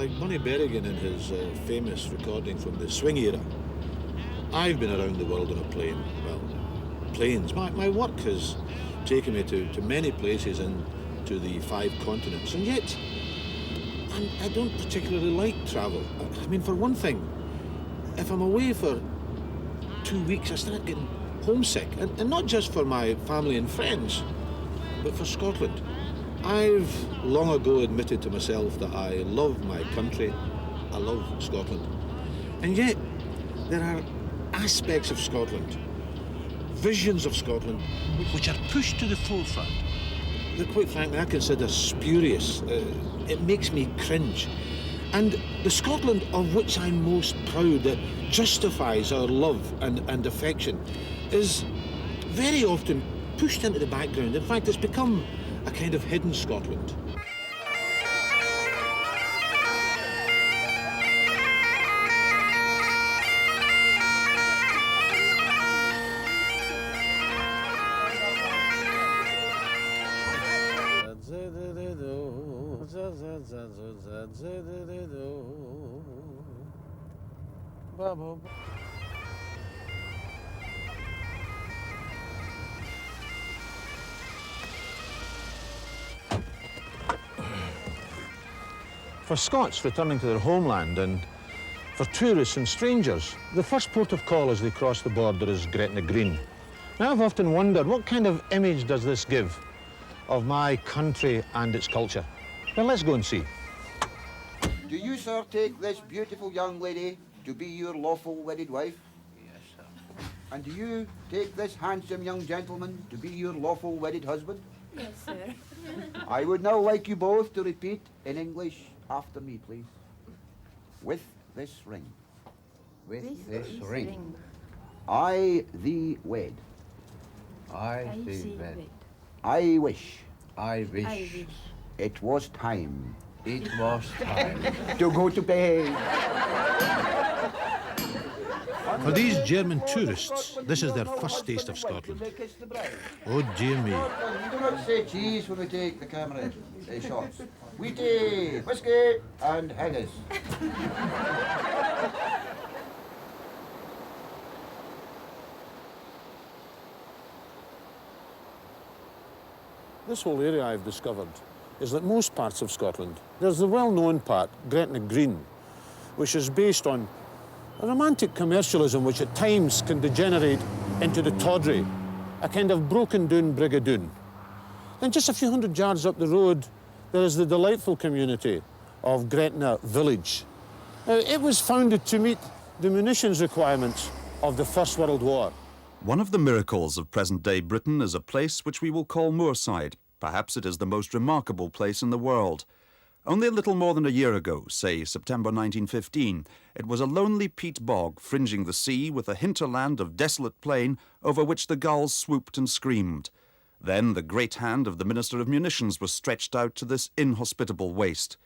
like Bunny Berrigan in his famous recording from the swing era, I've been around the world on a plane. Well, planes. My work has taken me to many places and to the 5 continents, and yet I don't particularly like travel. I mean, for one thing, if I'm away for 2 weeks, I start getting homesick, and not just for my family and friends, but for Scotland. I've long ago admitted to myself that I love my country, I love Scotland, and yet there are aspects of Scotland, visions of Scotland, which are pushed to the forefront that, quite frankly, I consider spurious. It makes me cringe. And the Scotland of which I'm most proud, that justifies our love and affection, is very often pushed into the background. In fact, it's become a kind of hidden Scotland. For Scots returning to their homeland, and for tourists and strangers, the first port of call as they cross the border is Gretna Green. Now, I've often wondered, what kind of image does this give of my country and its culture? Well, let's go and see. Do you, sir, take this beautiful young lady to be your lawful wedded wife? Yes, sir. And do you take this handsome young gentleman to be your lawful wedded husband? Yes, sir. I would now like you both to repeat in English after me, please. With this ring. With this ring, I thee wed. I thee wed. I wish I wish it was time it was time to go to bed. For these German tourists, this is their first taste of Scotland. Oh, dear me. We do not say cheese when we take the camera shots. We take whiskey and haggis. This whole area, I've discovered, is like most parts of Scotland. There's the well-known part, Gretna Green, which is based on a romantic commercialism which at times can degenerate into the tawdry, a kind of broken-down brigadoon. Then just a few hundred yards up the road, there is the delightful community of Gretna Village. Now, it was founded to meet the munitions requirements of the First World War. One of the miracles of present-day Britain is a place which we will call Moorside. Perhaps it is the most remarkable place in the world. Only a little more than a year ago, say September 1915, it was a lonely peat bog fringing the sea with a hinterland of desolate plain over which the gulls swooped and screamed. Then the great hand of the Minister of Munitions was stretched out to this inhospitable waste.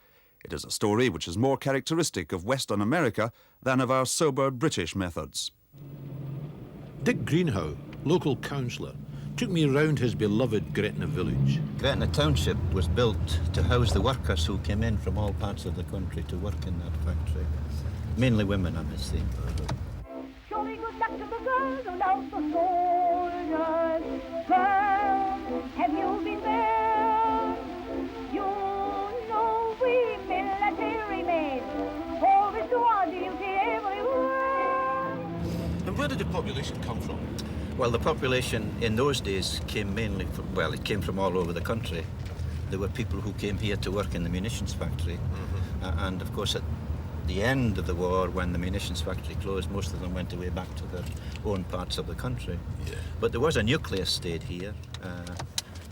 It is a story which is more characteristic of Western America than of our sober British methods. Dick Greenhow, local councillor, took me round his beloved Gretna village. Gretna Township was built to house the workers who came in from all parts of the country to work in that factory. Mainly women, I must say. Jolly good luck to the girls and out the soldiers. Girls, have you been there? You know we military men always do our duty everywhere. And where did the population come from? Well, the population in those days came mainly from, well, it came from all over the country. There were people who came here to work in the munitions factory. And of course, at the end of the war, when the munitions factory closed, most of them went away back to their own parts of the country. Yeah. But there was a nucleus stayed here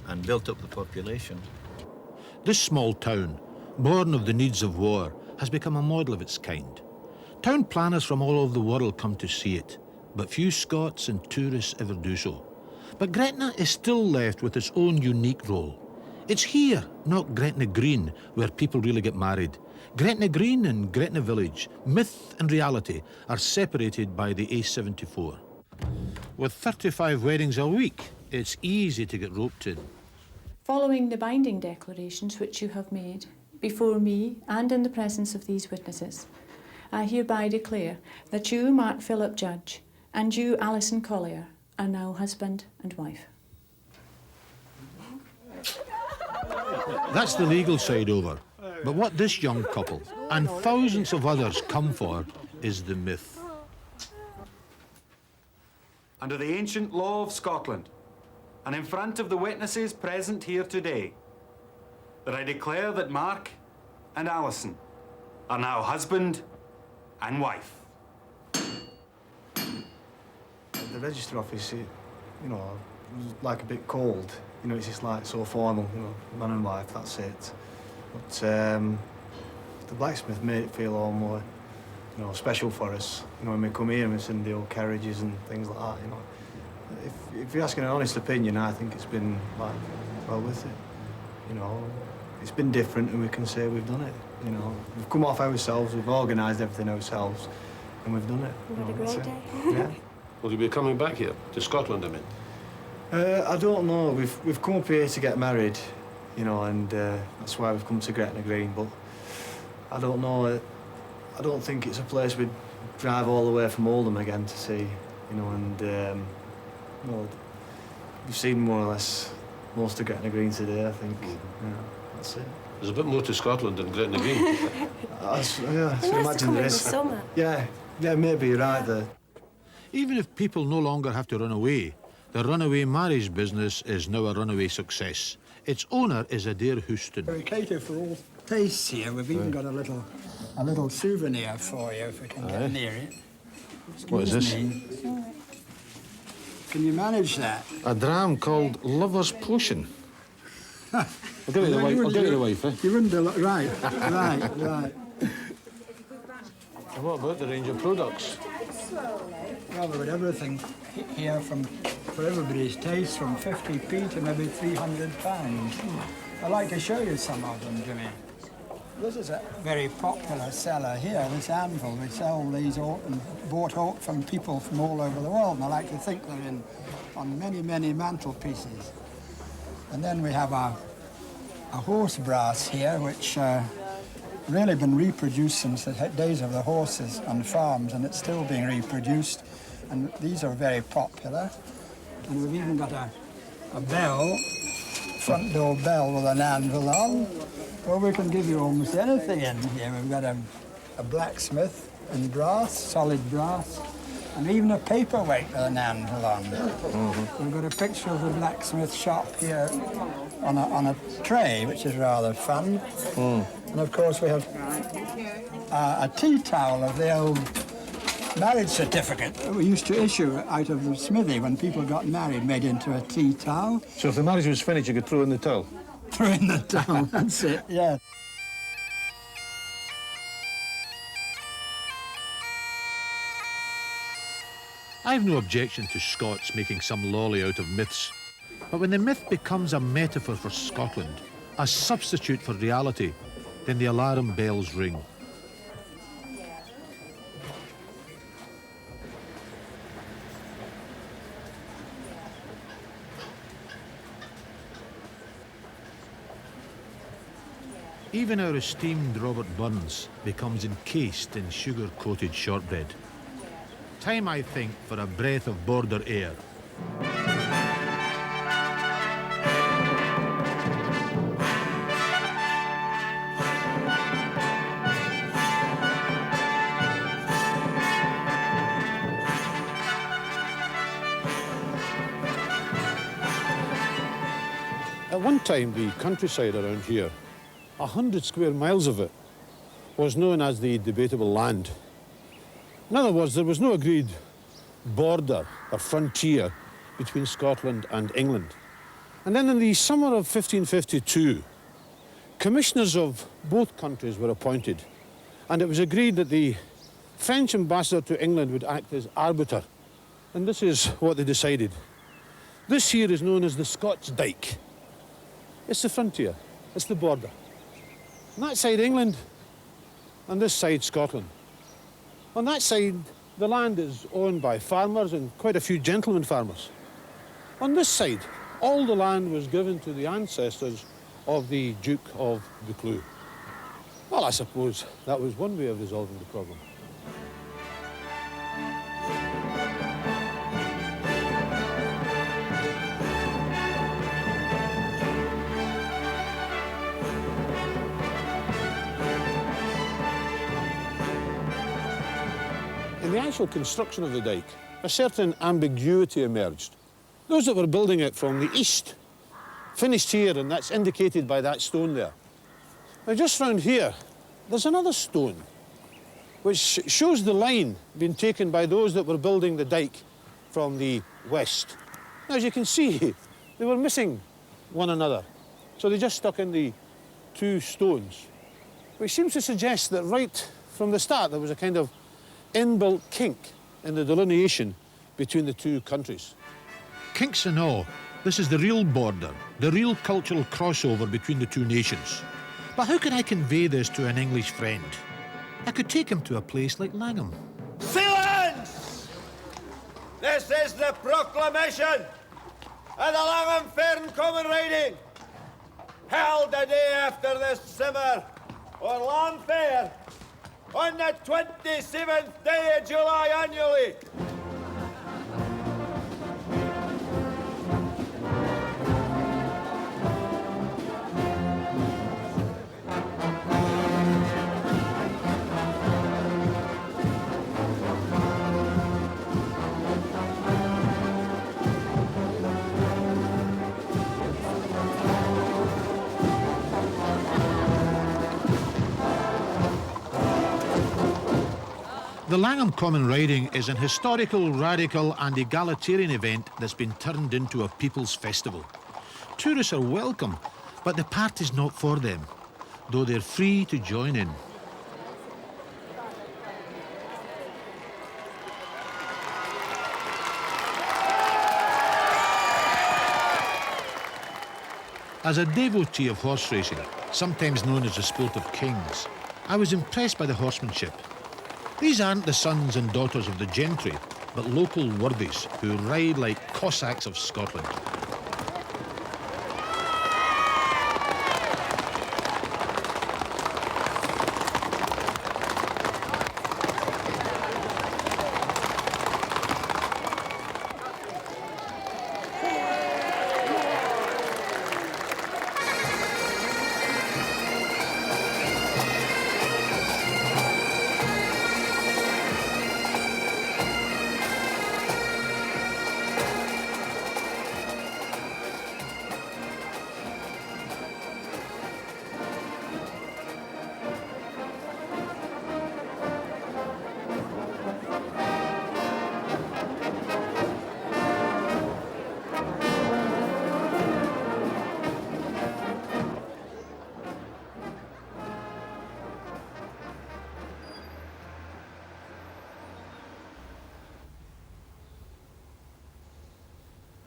and built up the population. This small town, born of the needs of war, has become a model of its kind. Town planners from all over the world come to see it, but few Scots and tourists ever do so. But Gretna is still left with its own unique role. It's here, not Gretna Green, where people really get married. Gretna Green and Gretna Village, myth and reality, are separated by the A74. With 35 weddings a week, it's easy to get roped in. Following the binding declarations which you have made, before me and in the presence of these witnesses, I hereby declare that you, Mark Philip Judge, and you, Alison Collier, are now husband and wife. That's the legal side over. But what this young couple and thousands of others come for is the myth. Under the ancient law of Scotland, and in front of the witnesses present here today, that I declare that Mark and Alison are now husband and wife. The register office, it was like a bit cold. It's just like so formal, man and wife, that's it. But the blacksmith made it feel all more, special for us. When we come here and we see the old carriages and things like that, If you're asking an honest opinion, I think it's been, well worth it. It's been different and we can say we've done it. We've come off ourselves, we've organised everything ourselves, and we've done it. We've had a great day. Yeah. Will you be coming back here, to Scotland, I mean? I don't know. We've come up here to get married, and that's why we've come to Gretna Green, but I don't know. I don't think it's a place we'd drive all the way from Oldham again to see, and we've seen more or less most of Gretna Green today, I think. Yeah, that's it. There's a bit more to Scotland than Gretna Green. I can imagine there is. Summer. Yeah, maybe you're right there. Even if people no longer have to run away, the runaway marriage business is now a runaway success. Its owner is Adair Houston. We cater for all tastes here. We've even got a little souvenir for you if we can get near it. What is this? Excuse me. Can you manage that? A dram called Lover's Potion. I'll give it to the wife, eh? You wouldn't do it. Right. Right. And what about the range of products? Well, we've got everything here for everybody's taste, from 50p to maybe £300. I'd like to show you some of them, Jimmy. This is a very popular seller here, this anvil. We sell these bought out from people from all over the world, and I like to think they're on many, many mantelpieces. And then we have a horse brass here, which really been reproduced since the days of the horses on farms, and it's still being reproduced. And these are very popular. And we've even got a bell, front door bell with an anvil on. Well, we can give you almost anything in here. We've got a blacksmith in brass, solid brass, and even a paperweight with an anvil on. We've got a picture of the blacksmith shop here on a tray, which is rather fun. And of course we have a tea towel of the old marriage certificate that we used to issue out of the smithy when people got married, made into a tea towel. So if the marriage was finished, you could throw in the towel? Throw in the towel, that's it, yeah. I've no objection to Scots making some lolly out of myths. But when the myth becomes a metaphor for Scotland, a substitute for reality, then the alarm bells ring. Even our esteemed Robert Burns becomes encased in sugar-coated shortbread. Time, I think, for a breath of border air. At one time, the countryside around here, 100 square miles of it, was known as the debatable land. In other words, there was no agreed border or frontier between Scotland and England. And then in the summer of 1552, commissioners of both countries were appointed, and it was agreed that the French ambassador to England would act as arbiter. And this is what they decided. This here is known as the Scots Dyke. It's the frontier, it's the border. On that side, England, on this side, Scotland. On that side, the land is owned by farmers and quite a few gentlemen farmers. On this side, all the land was given to the ancestors of the Duke of Buccleuch. Well, I suppose that was one way of resolving the problem. In the actual construction of the dike, a certain ambiguity emerged. Those that were building it from the east finished here, and that's indicated by that stone there. Now, just round here, there's another stone which shows the line being taken by those that were building the dike from the west. Now, as you can see, they were missing one another, so they just stuck in the two stones, which seems to suggest that right from the start there was a kind of inbuilt kink in the delineation between the two countries. Kinks and all, this is the real border, the real cultural crossover between the two nations. But how can I convey this to an English friend? I could take him to a place like Langham. Silence! This is the proclamation of the Langham Fair and Common Riding, held the day after the Simmer, or Lawn Fair, on the 27th day of July annually. The Langham Common Riding is an historical, radical and egalitarian event that's been turned into a people's festival. Tourists are welcome, but the party's not for them, though they're free to join in. As a devotee of horse racing, sometimes known as the sport of kings, I was impressed by the horsemanship. These aren't the sons and daughters of the gentry, but local worthies who ride like Cossacks of Scotland.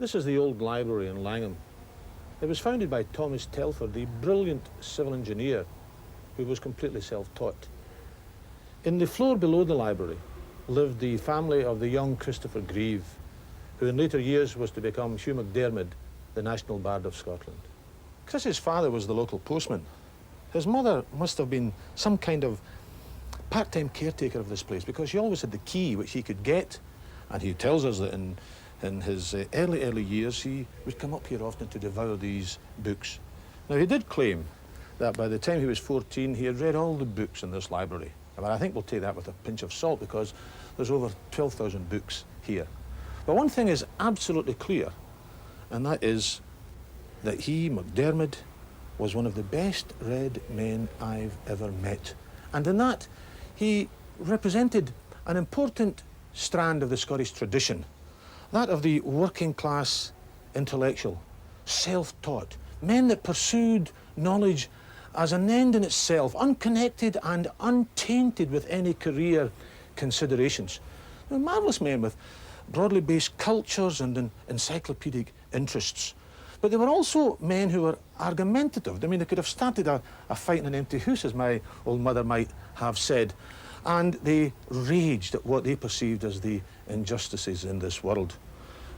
This is the old library in Langham. It was founded by Thomas Telford, the brilliant civil engineer who was completely self-taught. In the floor below the library lived the family of the young Christopher Grieve, who in later years was to become Hugh MacDiarmid, the National Bard of Scotland. Chris's father was the local postman. His mother must have been some kind of part-time caretaker of this place because she always had the key which he could get, and he tells us that in his early years, he would come up here often to devour these books. Now, he did claim that by the time he was 14, he had read all the books in this library. But I think we'll take that with a pinch of salt because there's over 12,000 books here. But one thing is absolutely clear, and that is that he, MacDiarmid, was one of the best read men I've ever met. And in that, he represented an important strand of the Scottish tradition, that of the working class intellectual, self-taught, men that pursued knowledge as an end in itself, unconnected and untainted with any career considerations. They're marvellous men with broadly based cultures and encyclopedic interests. But they were also men who were argumentative. I mean, they could have started a fight in an empty house, as my old mother might have said. And they raged at what they perceived as the injustices in this world.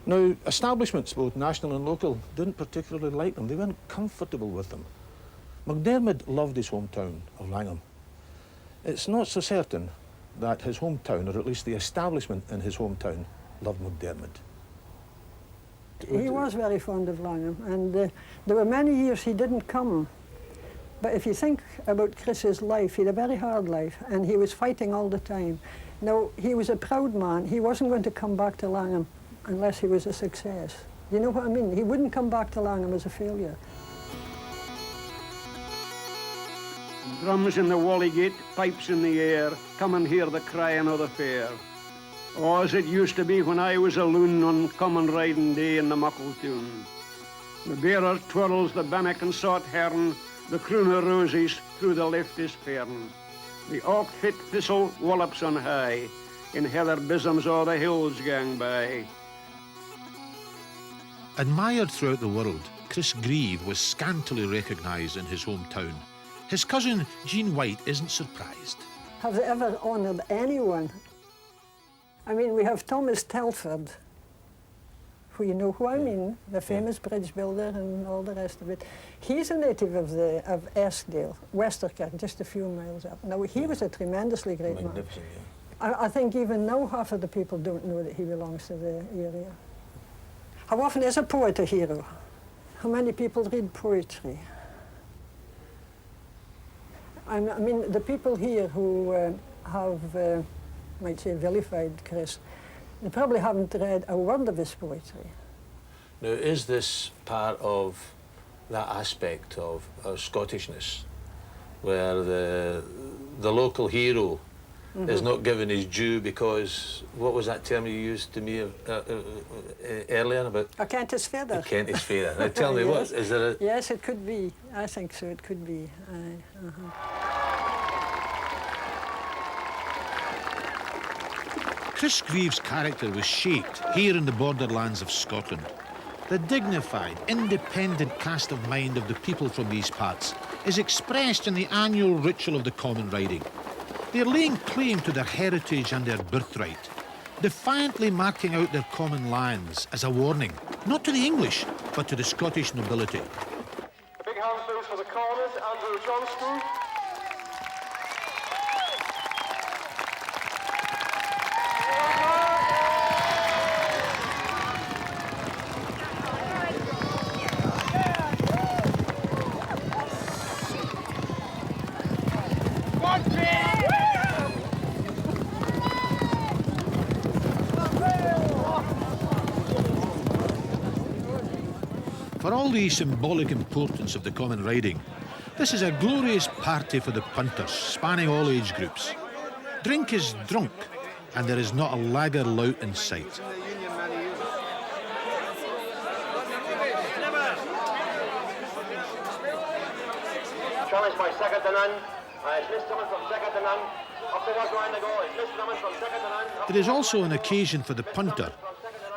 Now, establishments, both national and local, didn't particularly like them. They weren't comfortable with them. MacDiarmid loved his hometown of Langham. It's not so certain that his hometown, or at least the establishment in his hometown, loved McDermott. He was very fond of Langham, and there were many years he didn't come. But if you think about Chris's life, he had a very hard life, and he was fighting all the time. Now, he was a proud man. He wasn't going to come back to Langham unless he was a success. You know what I mean? He wouldn't come back to Langham as a failure. Drums in the Wallygate, pipes in the air, come and hear the crying of the fair. Oh, as it used to be when I was a loon on common riding day in the muckle tune. The bearer twirls the bannock and sought hern, the crooner roses through the leftist fern. The oak-fit thistle wallops on high, in heather bosoms o'er the hills gang by. Admired throughout the world, Chris Grieve was scantily recognised in his hometown. His cousin, Jean White, isn't surprised. Have they ever honoured anyone? I mean, we have Thomas Telford, who you know who I mean, the famous bridge builder and all the rest of it. He's a native of Eskdale, Westerkirk, just a few miles up. Now, he was a tremendously great man. I think even now half of the people don't know that he belongs to the area. How often is a poet a hero? How many people read poetry? I mean, the people here who have, might say, vilified Chris, they probably haven't read a word of his poetry. Now, is this part of that aspect of Scottishness, where the local hero is not given his due because, what was that term you used to me earlier about? A Kentish feather. A Kentish feather. Now tell me, yes. what, is there a... Yes, it could be. I think so, it could be. Chris Grieve's character was shaped here in the borderlands of Scotland. The dignified, independent cast of mind of the people from these parts is expressed in the annual ritual of the common riding. They're laying claim to their heritage and their birthright, defiantly marking out their common lands as a warning, not to the English, but to the Scottish nobility. A big hand please for the corners, Andrew Johnston. For all the symbolic importance of the common riding, this is a glorious party for the punters, spanning all age groups. Drink is drunk, and there is not a lagger lout in sight. Challenged by second to none. It's Miss Thomas from second to none. Up to work round the goal. It's Miss Thomas from second to none. It is also an occasion for the punter,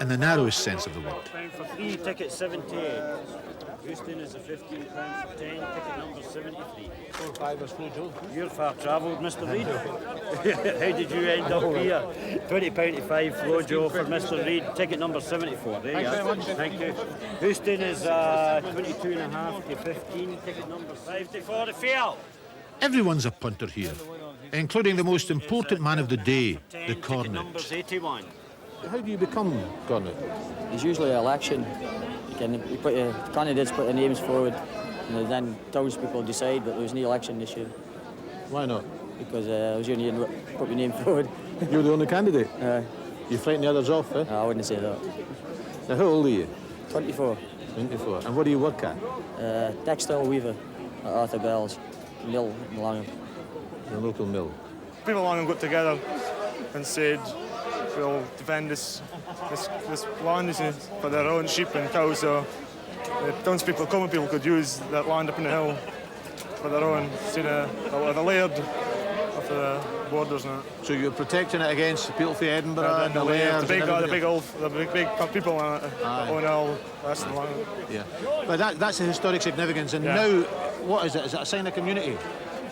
in the narrowest sense of the word. For 3, ticket 78. Houston is a £15 for 10, ticket number 73. 4-5 was Flo Joe. You're far travelled, Mr. Reid. How did you end up here? £20 to 5, Flo Joe for Mr. Reid, ticket number 74. There you are. Thank you. Houston is 22.5 to 15, ticket number 54 to fail. Everyone's a punter here, including the most important man of the day, the cornet. Number's 81. How do you become cornet? There's usually an election. Candidates put their names forward, and then townspeople decide, but there was no election this year. Why not? Because I was only put my name forward. You're the only candidate? You frighten the others off, eh? No, I wouldn't say that. Now, how old are you? 24. 24. And what do you work at? Textile weaver at Arthur Bell's mill in Langham. The local mill. People in Langham got together and said, we'll defend this land for their own sheep and cows, so the townspeople, common people could use that land up in the hill for their own, the laird of the borders and that. So you're protecting it against the people from Edinburgh and the lairds? The big people own all the rest of the land. Yeah, but that's a historic significance, and now, what is it? Is it a sign of community?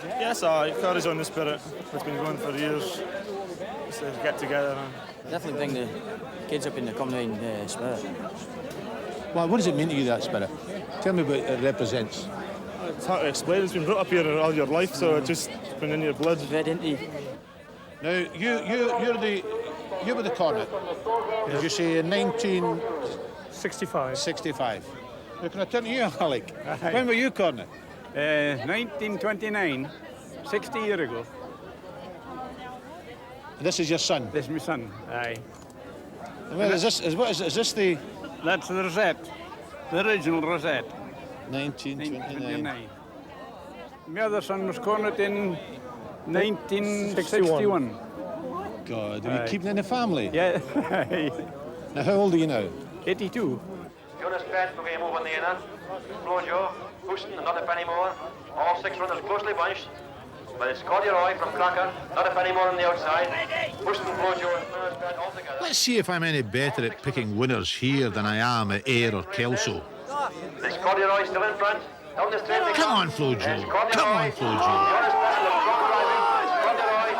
Yes, it carries on the spirit. It's been going for years. Just to get together. Definitely bring the kids up in the common spirit. Well, what does it mean to you, that spirit? Tell me what it represents. It's hard to explain. It's been brought up here all your life, so it's just been in your blood. Now, you were the cornet. Did you say in 1965? 65. Now, can I turn to you, Alec? When were you cornet? 1929, 60 years ago. This is your son? This is my son, aye. Well, is this the... That's the rosette, the original rosette. 1929. My other son was cornet in 1961. God, are you keeping it in the family? Yeah. Now, how old are you now? 82. Jonas Pratt, okay, move on the inner. Flo Joe, Houston, and not a penny more. All 6 runners closely bunched. But it's Corduroy from Cracker, not a penny more on the outside. Houston, Flo Joe, and Jonas Pratt all together. Let's see if I'm any better at picking winners here than I am at Ayr or Kelso. This Corduroy still in front. Down the straight they Come on, Flo Joe. Come on, Flo Joe. Jonas Pratt and the front driving. It's Corduroy.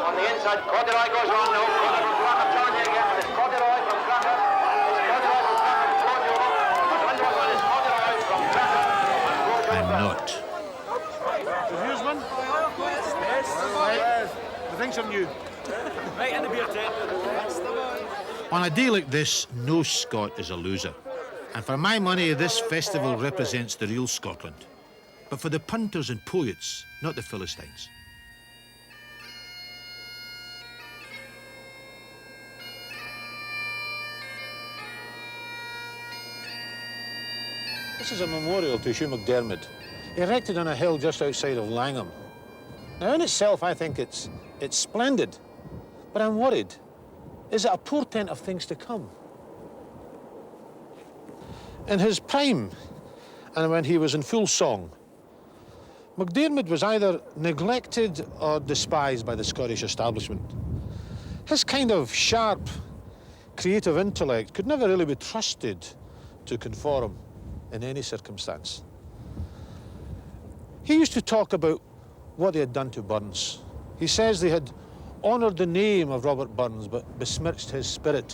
On the inside, Corduroy goes on now. Corduroy from Cracker charging again. It's Corduroy from Cracker. It's Corduroy from Cracker. Flo Joe. The front one is Corduroy from Cracker. I'm not. Here's one. Yes. Right. The things are new. Right in the beer tent. That's the one. On a day like this, no Scot is a loser. And for my money, this festival represents the real Scotland. But for the punters and poets, not the Philistines. This is a memorial to Hugh McDermott, erected on a hill just outside of Langham. Now, in itself, I think it's splendid, but I'm worried. Is it a portent of things to come? In his prime, and when he was in full song, McDermott was either neglected or despised by the Scottish establishment. His kind of sharp, creative intellect could never really be trusted to conform in any circumstance. He used to talk about what they had done to Burns. He says they had honoured the name of Robert Burns, but besmirched his spirit.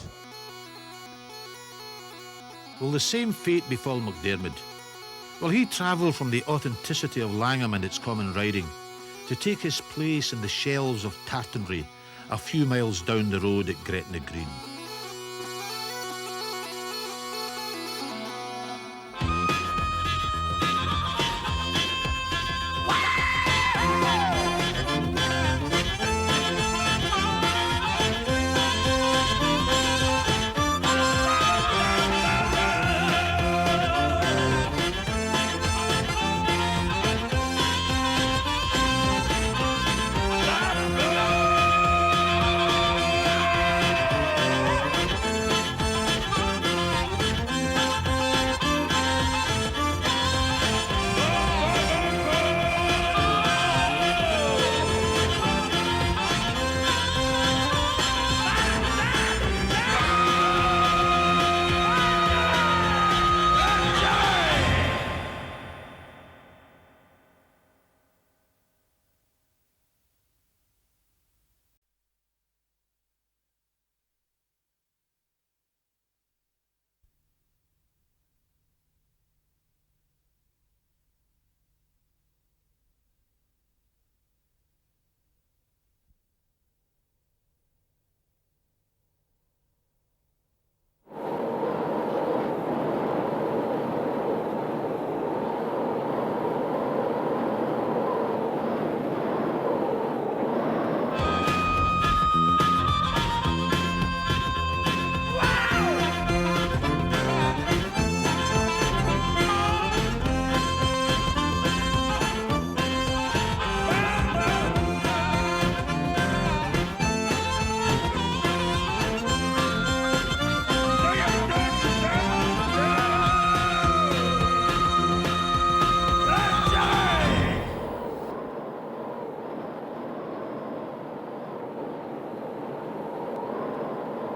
Will the same fate befall McDermott? Will he travel from the authenticity of Langham and its common riding to take his place in the shelves of tartanry a few miles down the road at Gretna Green?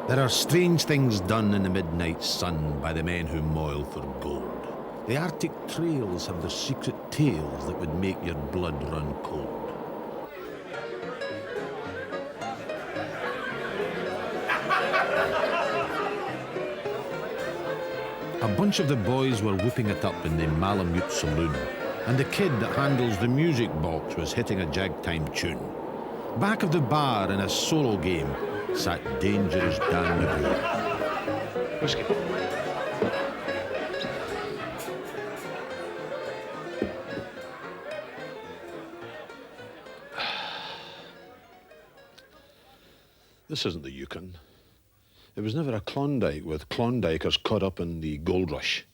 There are strange things done in the midnight sun by the men who moil for gold. The Arctic trails have their secret tales that would make your blood run cold. A bunch of the boys were whooping it up in the Malamute saloon. and the kid that handles the music box was hitting a jag-time tune. Back of the bar in a solo game sat Dangerous Dan McGrew. Whiskey. This isn't the Yukon. It was never a Klondike with Klondikers caught up in the gold rush.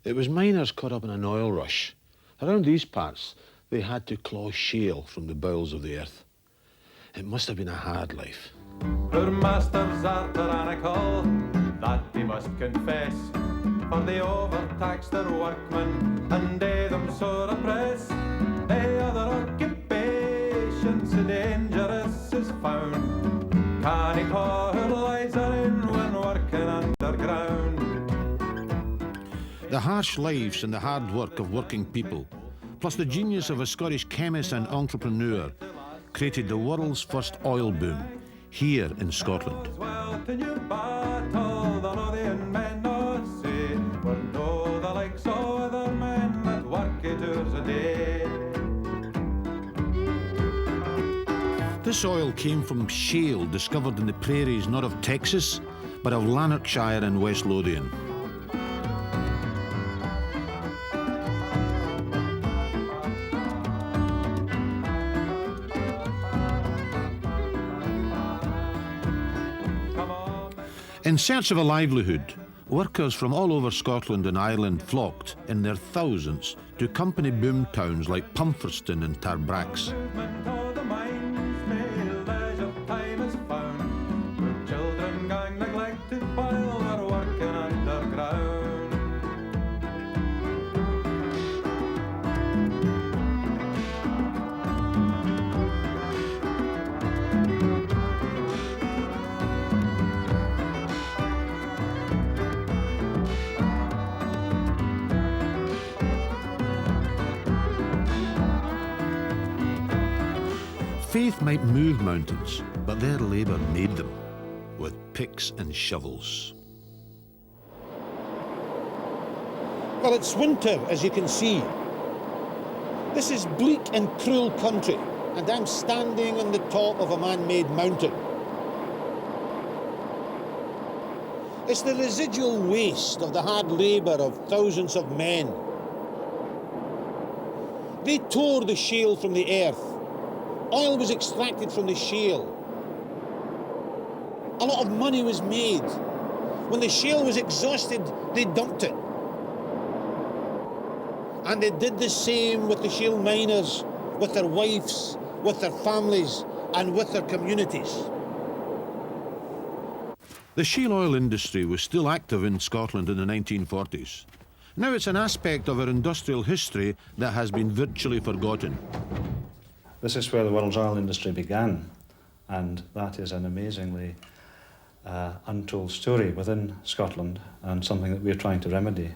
It was miners caught up in an oil rush. Around these parts, they had to claw shale from the bowels of the earth. It must have been a hard life. Our masters are tyrannical, that they must confess, for they overtax their workmen and they them sore oppress. They other occupations so dangerous is found. Canny poor lives are in when working underground. The harsh lives and the hard work of working people, plus the genius of a Scottish chemist and entrepreneur, created the world's first oil boom here in Scotland. Well, to new battle, the Lothian men no say, we're no the likes of other men that work 8 hours a day. This oil came from shale discovered in the prairies not of Texas, but of Lanarkshire and West Lothian. In search of a livelihood, workers from all over Scotland and Ireland flocked in their thousands to company boom towns like Pumferston and Tarbrax. Children gang neglected while they're working underground. Faith might move mountains, but their labour made them, with picks and shovels. Well, it's winter, as you can see. This is bleak and cruel country, and I'm standing on the top of a man-made mountain. It's the residual waste of the hard labour of thousands of men. They tore the shale from the earth. Oil was extracted from the shale. A lot of money was made. When the shale was exhausted, they dumped it. And they did the same with the shale miners, with their wives, with their families, and with their communities. The shale oil industry was still active in Scotland in the 1940s. Now it's an aspect of our industrial history that has been virtually forgotten. This is where the world's oil industry began, and that is an amazingly untold story within Scotland, and something that we're trying to remedy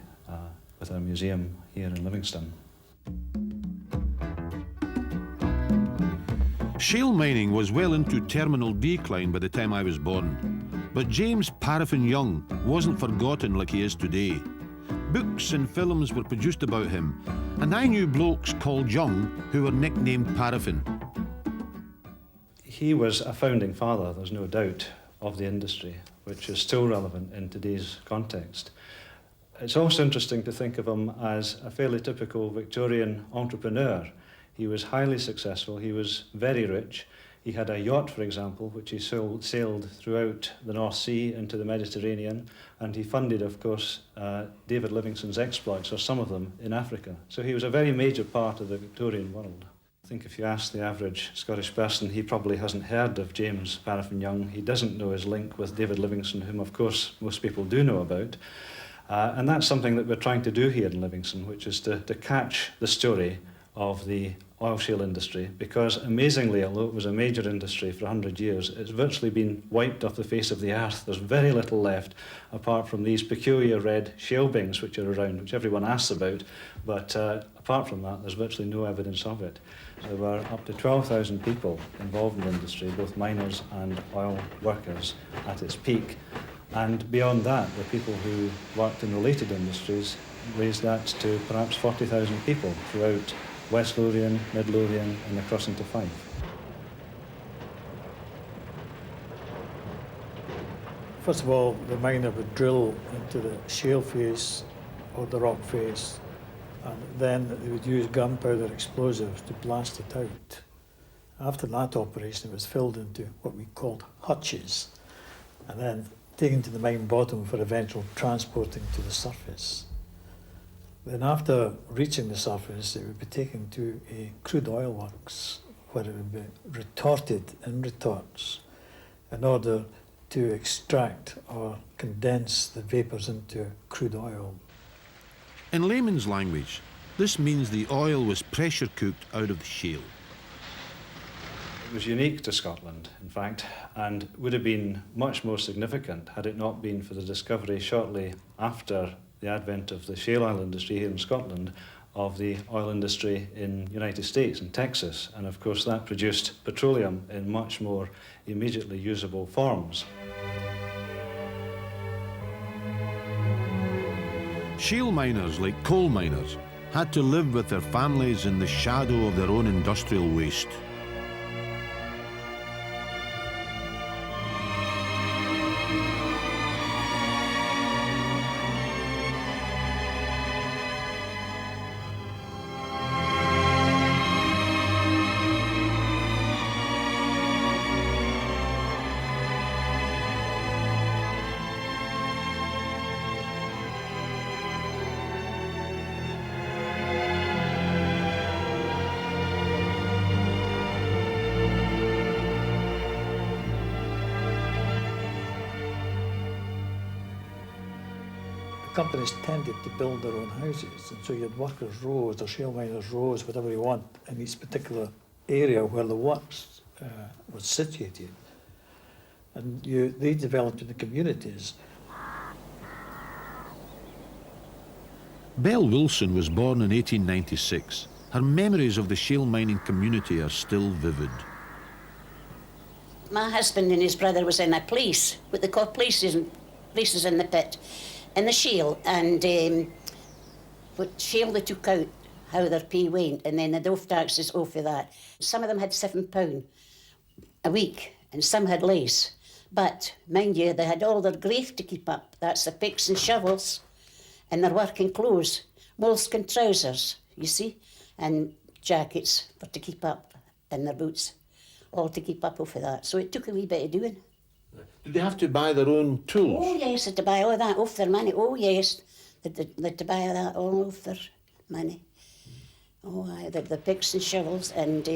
with our museum here in Livingston. Shale mining was well into terminal decline by the time I was born, but James Paraffin Young wasn't forgotten like he is today. Books and films were produced about him, and I knew blokes called Young who were nicknamed Paraffin. He was a founding father, there's no doubt, of the industry, which is still relevant in today's context. It's also interesting to think of him as a fairly typical Victorian entrepreneur. He was highly successful, he was very rich. He had a yacht, for example, which he sailed throughout the North Sea into the Mediterranean, and he funded, of course, David Livingstone's exploits, or some of them, in Africa. So he was a very major part of the Victorian world. I think if you ask the average Scottish person, he probably hasn't heard of James Paraffin Young. He doesn't know his link with David Livingstone, whom, of course, most people do know about. And that's something that we're trying to do here in Livingston, which is to catch the story of the oil shale industry, because amazingly, although it was a major industry for 100 years, it's virtually been wiped off the face of the earth. There's very little left apart from these peculiar red shale bings which are around, which everyone asks about, but apart from that, there's virtually no evidence of it. There were up to 12,000 people involved in the industry, both miners and oil workers at its peak. And beyond that, the people who worked in related industries, raised that to perhaps 40,000 people throughout West Lothian, Mid Lothian and across into Fife. First of all, the miner would drill into the shale face or the rock face, and then they would use gunpowder explosives to blast it out. After that operation, it was filled into what we called hutches, and then taken to the mine bottom for eventual transporting to the surface. Then after reaching the surface, it would be taken to a crude oil works, where it would be retorted in retorts in order to extract or condense the vapours into crude oil. In layman's language, this means the oil was pressure cooked out of the shale. It was unique to Scotland, in fact, and would have been much more significant had it not been for the discovery shortly after the advent of the shale oil industry here in Scotland of the oil industry in the United States, in Texas, and of course that produced petroleum in much more immediately usable forms. Shale miners, like coal miners, had to live with their families in the shadow of their own industrial waste. Companies tended to build their own houses, and so you had workers' rows or shale miners' rows, whatever you want, in each particular area where the works was situated. And they developed in the communities. Belle Wilson was born in 1896. Her memories of the shale mining community are still vivid. My husband and his brother was in a place, what they call places in the pit, in the shale, and what shale they took out, how their pay went, and then they'd off taxes off of that. Some of them had £7 a week, and some had less. But, mind you, they had all their graft to keep up. That's the picks and shovels, and their working clothes, moleskin trousers, you see, and jackets for to keep up, and their boots, all to keep up off of that. So it took a wee bit of doing. Did they have to buy their own tools? Oh yes, they had to buy all that off their money. Oh yes, they had to buy that all off their money. Oh aye, the picks and shovels, and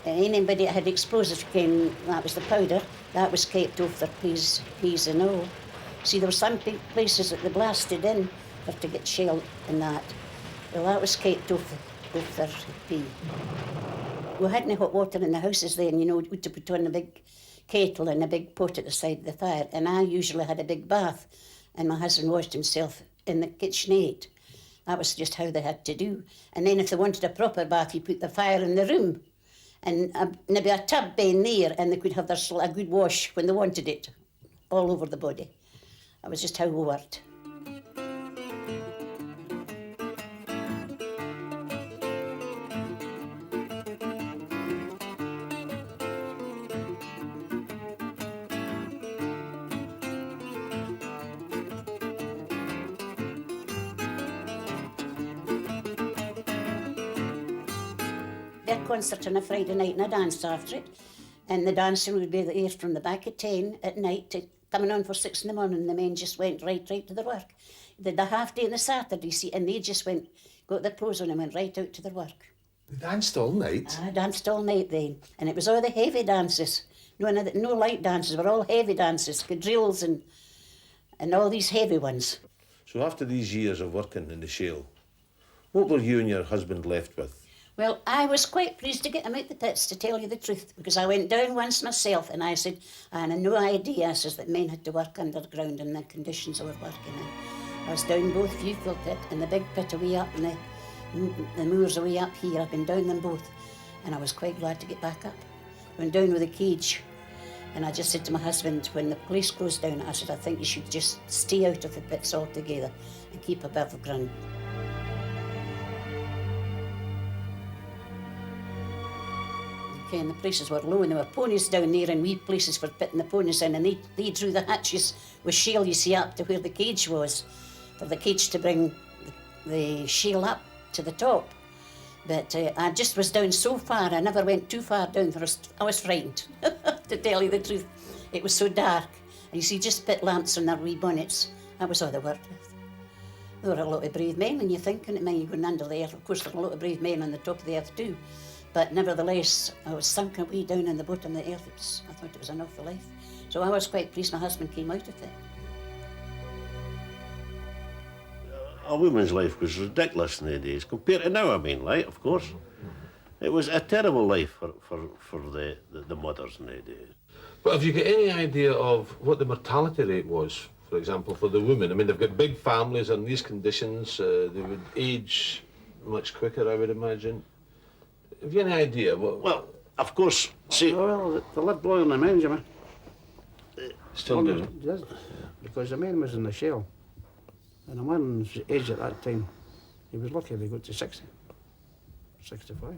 anybody that had explosives came, that was the powder, that was kept off their peas and all. See, there were some places that they blasted in for to get shale and that. Well, that was kept off their pea. We hadn't hot water in the houses then, you know, we had to put on a big kettle and a big pot at the side of the fire, and I usually had a big bath, and my husband washed himself in the kitchenette. That was just how they had to do. And then if they wanted a proper bath, you put the fire in the room, and maybe a tub in there, and they could have a good wash when they wanted it, all over the body. That was just how we worked. Their concert on a Friday night and a dance after it, and the dancing would be there from the back at 10 at night to coming on for 6 in the morning. The men just went right to their work. They did the half day on the Saturday, see, and they just got their clothes on and went right out to their work. They danced all night? I danced all night then, and it was all the heavy dances. No light dances, were all heavy dances, quadrilles and all these heavy ones. So after these years of working in the shale, what were you and your husband left with? Well, I was quite pleased to get him out the pits, to tell you the truth, because I went down once myself and I said, I had no idea, I says, that men had to work underground in the conditions they were working in. I was down both Viewfield pit and the big pit away up and the moors away up here. I've been down them both, and I was quite glad to get back up. I went down with a cage And I just said to my husband, when the police closed down, I said, I think you should just stay out of the pits altogether and keep above the ground. Okay, and the prices were low, and there were ponies down there and wee places for putting the ponies in, and they drew the hatches with shale, you see, up to where the cage was, for the cage to bring the shale up to the top. But I just was down so far, I never went too far down, for I was frightened, to tell you the truth. It was so dark, and you see just pit lamps on their wee bonnets. That was all they worked with. There were a lot of brave men when you think, and it mean you're going under the earth. Of course, there were a lot of brave men on the top of the earth too. But nevertheless, I was sunk away down in the bottom of the earth. I thought it was an awful life. So I was quite pleased my husband came out of it. A woman's life was ridiculous in the days, compared to now, I mean, like, of course. It was a terrible life for the mothers in the days. But have you got any idea of what the mortality rate was, for example, for the women? I mean, they've got big families in these conditions. They would age much quicker, I would imagine. Have you any idea? Well, of course, see... Well, the lead blow on the men, you mean? Still do? Yes, because the man was in the shell. And the man's age at that time, he was lucky if he got to 60, 65.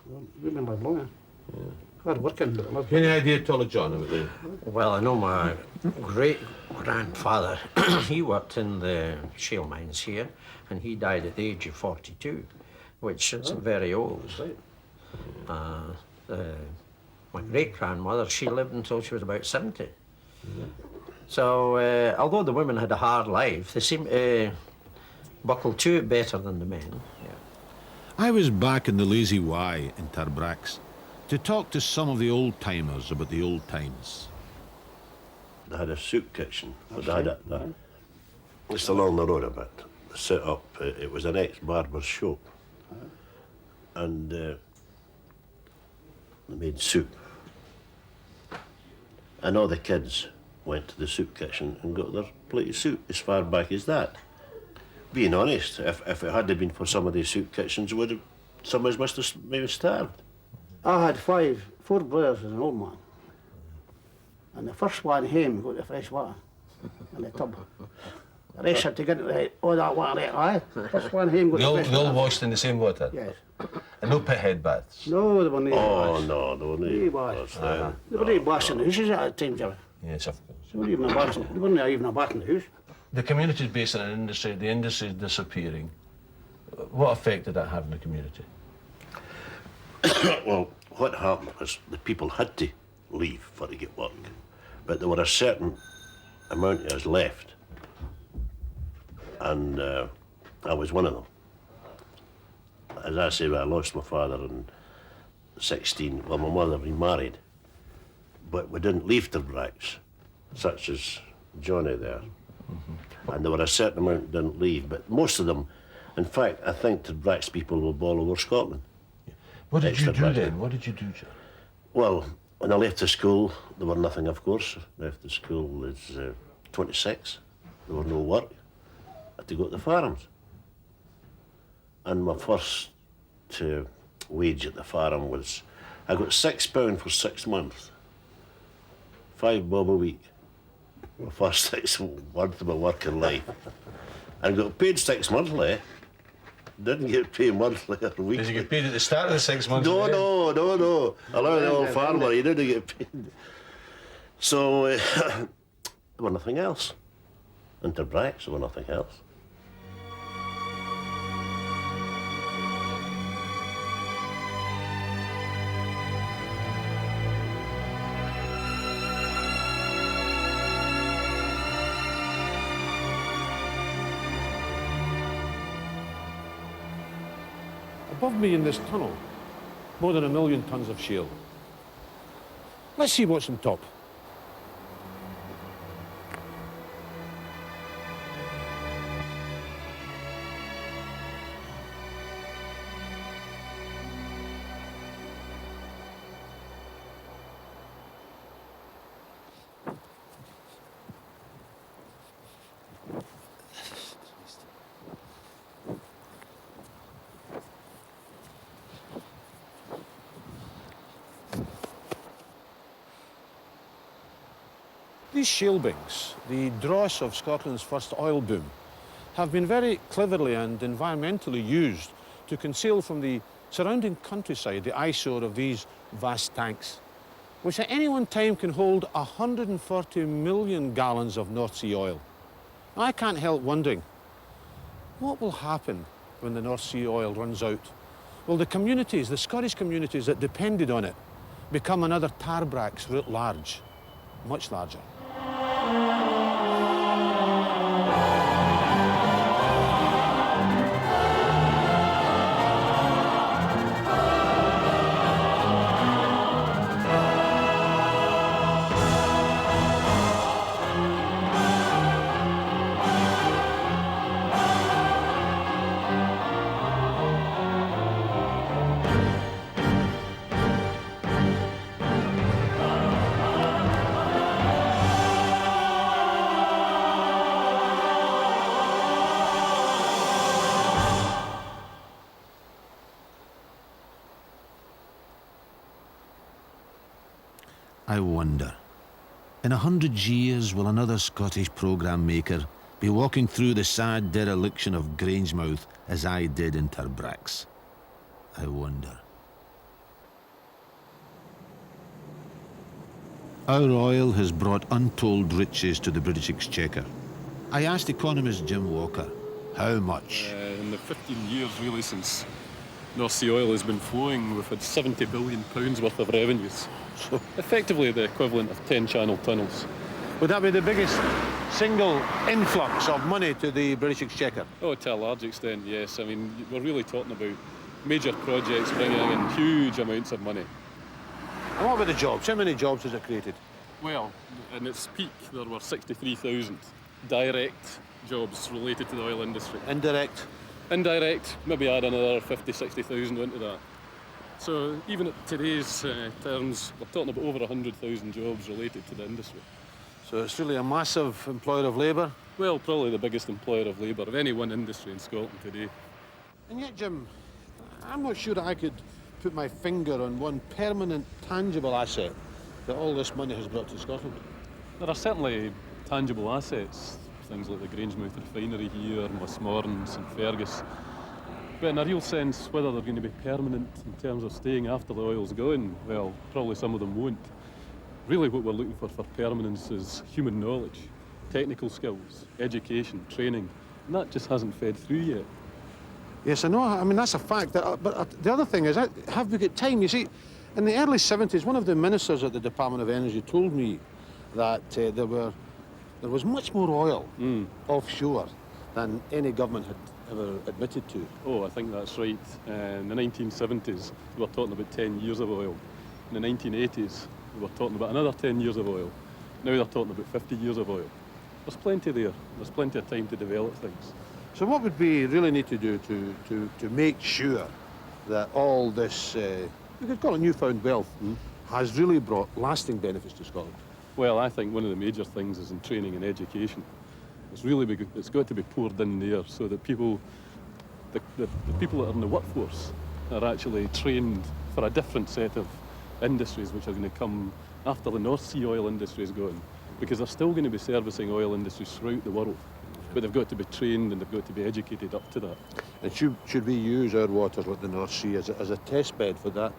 Well, women live longer. Hard working, but live. Any idea at all, John, about the... Well, I know my great-grandfather, he worked in the shale mines here, and he died at the age of 42, which is very old. My great-grandmother, she lived until she was about 70. So, although the women had a hard life, they seemed to buckle to it better than the men. I was back in the Lazy Y in Tarbrax to talk to some of the old-timers about the old times. They had a soup kitchen, but they had just along the road a bit, set up. It was an ex-barber's shop, and they made soup. And all the kids went to the soup kitchen and got their plate of soup as far back as that. Being honest, if it hadn't been for some of these soup kitchens, some of us must have maybe starved. I had four brothers and an old man. And the first one home got the fresh water in the tub. The rest had to get into all that water there, aye. First one home got the fresh water. They all washed in the same water? Yes. And no pithead baths? No, they were not. Oh, no, they were not. They were not baths in the houses at the time, Jerry. Yes, of course. They weren't even a bath in the house. The community's based on an industry, the industry is disappearing. What effect did that have on the community? Well, what happened was the people had to leave for to get work, but there were a certain amount of us left, and I was one of them. As I say, I lost my father in 16, well, my mother remarried, but we didn't leave Tarbrax, such as Johnny there. And there were a certain amount that didn't leave, but most of them, in fact, I think Tarbrax people will all over Scotland. What did you do then? What did you do, John? Well, when I left the school, there were nothing, of course. I left the school as 26. There was no work. I had to go to the farms. And my first wage at the farm was, I got £6 for 6 months. £5 bob a week. My first 6 months of my working life. And got paid 6 monthly. Didn't get paid monthly or weekly. Did you get paid at the start of the 6 months? No. Allow the old farmer, he didn't get paid. So, there was nothing else. In Tarbrax, there was nothing else. Above me in this tunnel, more than 1 million tons of shale. Let's see what's on top. These shale binks, the dross of Scotland's first oil boom, have been very cleverly and environmentally used to conceal from the surrounding countryside the eyesore of these vast tanks, which at any one time can hold 140 million gallons of North Sea oil. I can't help wondering, what will happen when the North Sea oil runs out? Will the communities, the Scottish communities that depended on it, become another Tarbrax writ large, much larger? I wonder, in 100 years will another Scottish programme maker be walking through the sad dereliction of Grangemouth as I did in Tarbrax? I wonder. Our oil has brought untold riches to the British Exchequer. I asked economist Jim Walker, how much? In the 15 years really since North Sea oil has been flowing, we've had £70 billion worth of revenues. So effectively the equivalent of 10 channel tunnels. Would that be the biggest single influx of money to the British Exchequer? Oh, to a large extent, yes. I mean, we're really talking about major projects bringing in huge amounts of money. And what about the jobs? How many jobs has it created? Well, in its peak, there were 63,000 direct jobs related to the oil industry. Indirect? Indirect, maybe add another 50, 60,000 into that. So even at today's terms, we're talking about over 100,000 jobs related to the industry. So it's really a massive employer of labour? Well, probably the biggest employer of labour of any one industry in Scotland today. And yet, Jim, I'm not sure that I could put my finger on one permanent, tangible asset that all this money has brought to Scotland. There are certainly tangible assets, things like the Grangemouth refinery here, Mossmorns and Fergus. But in a real sense, whether they're going to be permanent in terms of staying after the oil's gone, well, probably some of them won't. Really what we're looking for permanence is human knowledge, technical skills, education, training, and that just hasn't fed through yet. Yes, I know. I mean, that's a fact. But the other thing is, have we got time? You see, in the early 70s, one of the ministers at the Department of Energy told me that there was much more oil offshore than any government had ever admitted to. Oh, I think that's right. In the 1970s, we were talking about 10 years of oil. In the 1980s, we were talking about another 10 years of oil. Now they're talking about 50 years of oil. There's plenty there. There's plenty of time to develop things. So what would we really need to do to make sure that all this, we could call it newfound wealth, has really brought lasting benefits to Scotland? Well, I think one of the major things is in training and education. It's got to be poured in there so that people, the people that are in the workforce are actually trained for a different set of industries which are going to come after the North Sea oil industry is gone, because they're still going to be servicing oil industries throughout the world, but they've got to be trained and they've got to be educated up to that. And should we use our waters like the North Sea as a test bed for that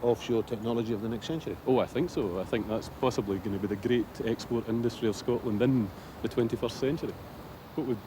offshore technology of the next century? Oh, I think so. I think that's possibly going to be the great export industry of Scotland in the 21st century. What we've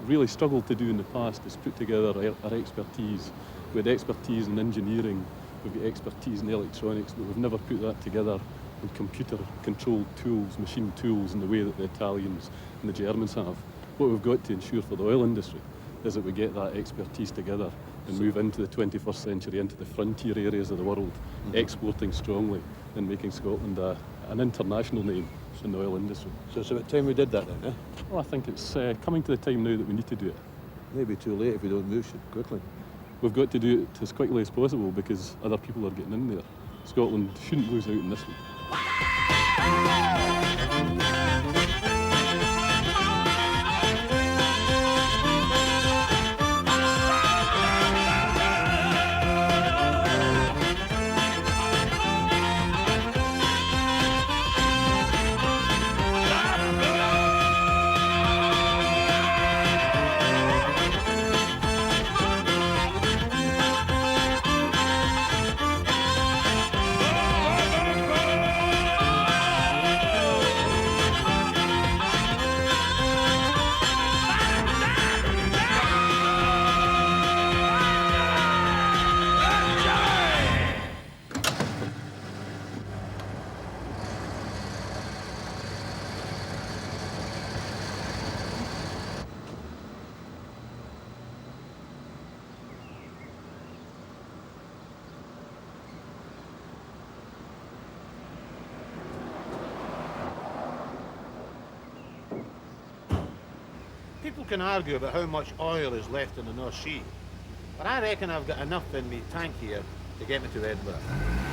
really struggled to do in the past is put together our expertise. We had expertise in engineering, we've got expertise in electronics, but we've never put that together in computer-controlled tools, machine tools, in the way that the Italians and the Germans have. What we've got to ensure for the oil industry is that we get that expertise together and move into the 21st century, into the frontier areas of the world, exporting strongly and making Scotland an international name in the oil industry. So it's about time we did that then, eh? Well, I think it's coming to the time now that we need to do it. Maybe too late if we don't move quickly. We've got to do it as quickly as possible because other people are getting in there. Scotland shouldn't lose out in this one. People can argue about how much oil is left in the North Sea, but I reckon I've got enough in me tank here to get me to Edinburgh.